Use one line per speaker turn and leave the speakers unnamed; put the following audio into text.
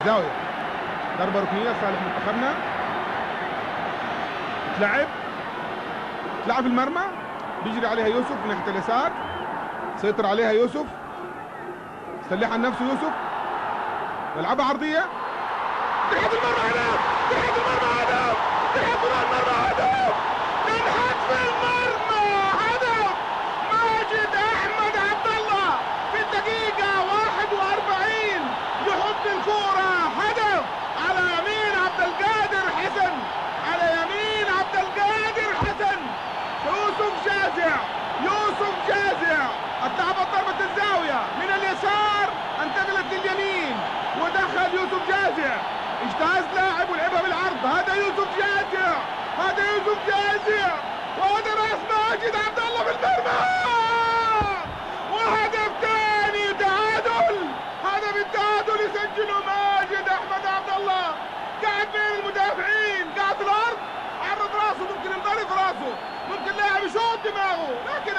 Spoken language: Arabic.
زاوية ضربة ركنية لصالح منتخبنا. تلعب المرمى، بيجري عليها يوسف من ناحية اليسار، سيطر عليها يوسف، سلحها لنفسه يوسف، يلعبها عرضية، تنحت المرمى هدف، تنحت المرمى هدف، تنحت المرمى هدف، تنحت في المرمى هدف. ماجد أحمد عبد الله في الدقيقة 41 يحط الكورة هدف على يمين عبد القادر حسن، على يمين عبد القادر حسن. يوسف جازع اتلعبت ضربة الزاوية من اليسار، انتقلت لليمين ودخل يوسف جازع، اجتاز لاعب ولعبها بالعرض. هذا يوسف جازع، وهذا راس ماجد عبد الله في المرمى، وهدف ثاني تعادل. هدف التعادل يسجله ماجد احمد عبد الله، قاعد بين المدافعين، قاعد في الارض، عرض راسه، ممكن ينضرب راسه، ممكن لاعب يشوط دماغه، لكن